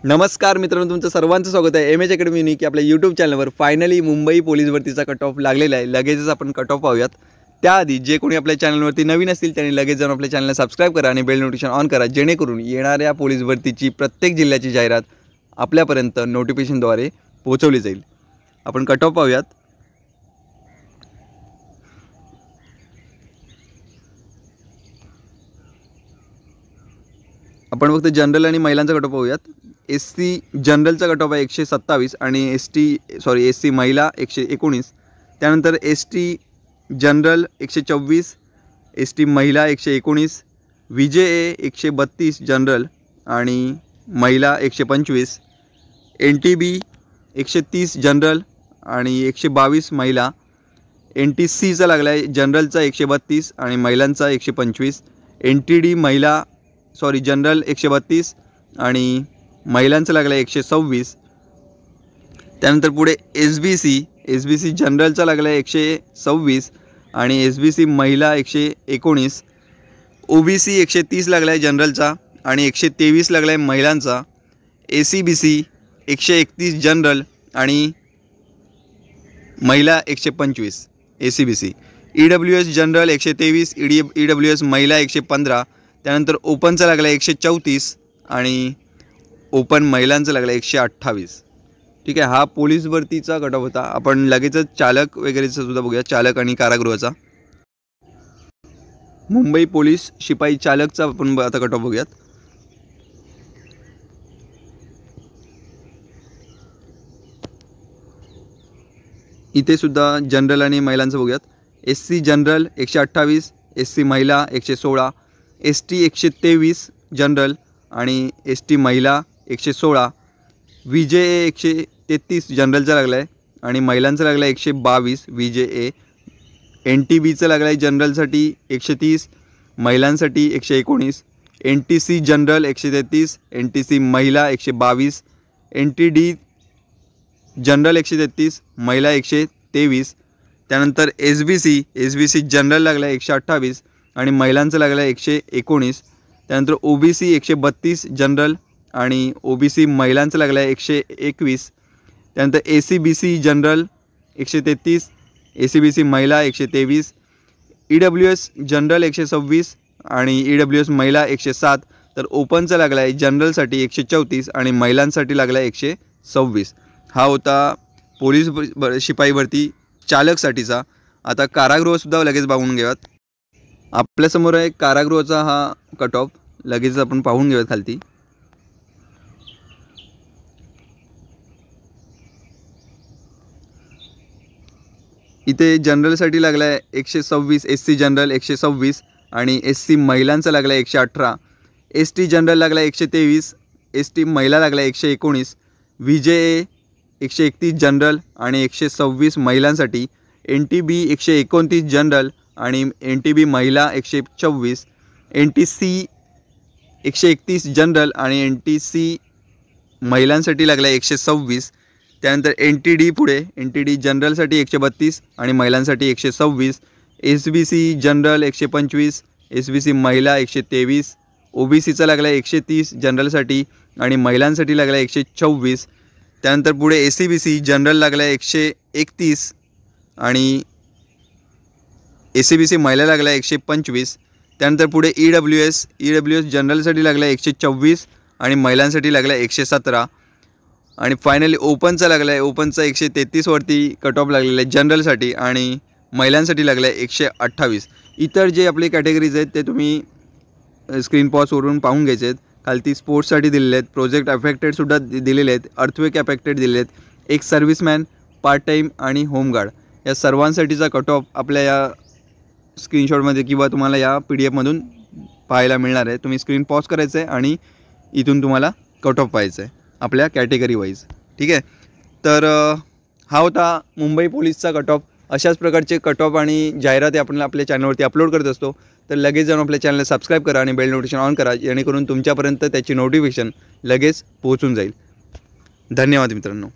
नमस्कार मित्रांनो, तुमचं सर्वांचं स्वागत आहे एम एच अकॅडमी युनिक आपल्या यूट्यूब चॅनलवर। फायनली मुंबई पोलीस भरतीचा कट ऑफ लागलेला आहे। लगेचच आपण कट ऑफ पाहूयात। त्याआधी जे कोणी आपल्या चॅनलवरती नवीन असतील त्यांनी लगेच जाऊन आपल्या चॅनलला सबस्क्राइब करा आणि बेल नोटिफिकेशन ऑन करा, जेणेकरून येणाऱ्या पोलीस भरतीची प्रत्येक जिल्ह्याची जाहिरात आपल्यापर्यंत नोटिफिकेशनद्वारे पोहोचवली जाईल। आपण कट ऑफ पाहूयात। आपण फक्त जनरल आणि महिलांचा कट ऑफ पाहूयात। एससी जनरलचा कट ऑफ आहे 127 आणि एससी महिला 119। त्यानंतर एसटी जनरल 124, एसटी महिला 119, व्हीजेए 132 जनरल आणि महिला 125, एनटीबी 130 जनरल आणि 122 महिला, एनटीसीचा लागला आहे जनरलचा 132 आणि महिलांचा 125, एनटीडी जनरल 132 आणि महिलांचा लागला 126। त्यानंतर पुढे एसबीसी जनरलचा लागला 126 आणि एसबीसी महिला 119, ओबीसी 130 लागला आहे जनरलचा आणि 123 लागला आहे महिलांचा, एसीबीसी 131 जनरल आणि महिला 125 एसीबीसी, ईडब्ल्यूएस जनरल 123, ईडब्ल्यूएस महिला 115। त्यानंतर ओपनचा लागला 134 आणि ओपन महिलांचा लागला 128। ठीक आहे, हा पोलीस भरतीचा कट ऑफ होता। आपण लगेचच चालक वगैरेचा सुद्धा बघूया, चालक आणि कारागृहाचा। मुंबई पोलीस शिपाई चालकचा आपण आता कट ऑफ बघूयात। इथे सुद्धा जनरल आणि महिलांचं बघूयात। एससी जनरल 128, एससी महिला 116, एसटी 123 जनरल आणि एसटी महिला 116, व्हीजेए 133 जनरलचा लागला आहे आणि महिलांचा लागला 122 व्हीजेए, एनटीबीचा लागला आहे जनरलसाठी 130, महिलांसाठी 119, एनटीसी जनरल 133, एनटीसी महिला 122, एनटीडी जनरल 133, महिला 123। त्यानंतर एसबीसी जनरल लागला आहे 128 आणि महिलांचा लागला आहे 119। त्यानंतर ओबीसी 132 जनरल आणि ओबीसी महिलांचा लागला आहे 121। त्यानंतर एसीबीसी जनरल 133, एसीबीसी महिला 123, ईडब्ल्यूएस जनरल 126 आणि ईडब्ल्यूएस महिला 107। तर ओपनचा लागला आहे जनरलसाठी 134 आणि महिलांसाठी लागला आहे 126। हा होता पोलीस शिपाई भरती चालकसाठीचा। आता कारागृहसुद्धा लगेच पाहून घेऊयात। आपल्यासमोर आहे कारागृहाचा हा कट ऑफ, लगेच आपण पाहून घेऊयात खालती। इथे जनरलसाठी लागला आहे 126, एससी जनरल 126 आणि एससी महिलांचा लागला आहे 118, एसटी जनरल लागला आहे 123, एसटी महिला लागला आहे 119, व्हीजेए 131 जनरल आणि 126 महिलांसाठी, एनटीबी 129 जनरल आणि एनटीबी महिला 126, एनटीसी 131 जनरल आणि एनटीसी महिलांसाठी लागला आहे 126। त्यानंतर एनटीडी जनरलसाठी 132 आणि महिलांसाठी 126, एसबीसी जनरल 125, एसबीसी महिला 123, ओबीसीचा लागला आहे 130 जनरलसाठी आणि महिलांसाठी लागला आहे 126। त्यानंतर पुढे एसीबीसी जनरल लागला आहे 131 आणि एसीबीसी महिला लागला आहे 125। त्यानंतर पुढे ईडब्ल्यूएस जनरलसाठी लागला आहे 124 आणि महिलांसाठी लागला आहे 117। आणि फायनली ओपनचा लागला आहे, ओपनचा 133 वरती कट ऑफ लागलेला आहे जनरलसाठी आणि महिलांसाठी लागला आहे 128। इतर जे आपले कॅटेगरीज आहेत ते तुम्ही स्क्रीन पॉजवरून पाहून घ्यायचे आहेत। खालती स्पोर्ट्ससाठी दिलेले आहेत, प्रोजेक्ट अफेक्टेडसुद्धा दिलेले आहेत, अर्थक्वेक अफेक्टेड दिलेले आहेत, एक सर्व्हिसमॅन, पार्ट टाईम आणि होमगार्ड या सर्वांसाठीचा कट ऑफ आपल्या या स्क्रीनशॉटमध्ये किंवा तुम्हाला या PDF मधून पाहायला मिळणार आहे। तुम्ही स्क्रीन पॉज करायचं आहे आणि इथून तुम्हाला कट ऑफ पाहायचं आहे आपल्या कॅटेगरी वाईज। ठीक आहे, तर हा होता मुंबई पोलीसचा कट ऑफ। अशाच प्रकारचे कट ऑफ आणि जाहिराती आपण आपल्या चॅनलवरती अपलोड करत असतो, तर लगेच जाऊन आपल्या चॅनलला सबस्क्राइब करा आणि बेल नोटिफिकेशन ऑन करा, जेणेकरून तुमच्यापर्यंत त्याची नोटिफिकेशन लगेच पोहोचून जाईल। धन्यवाद मित्रांनो।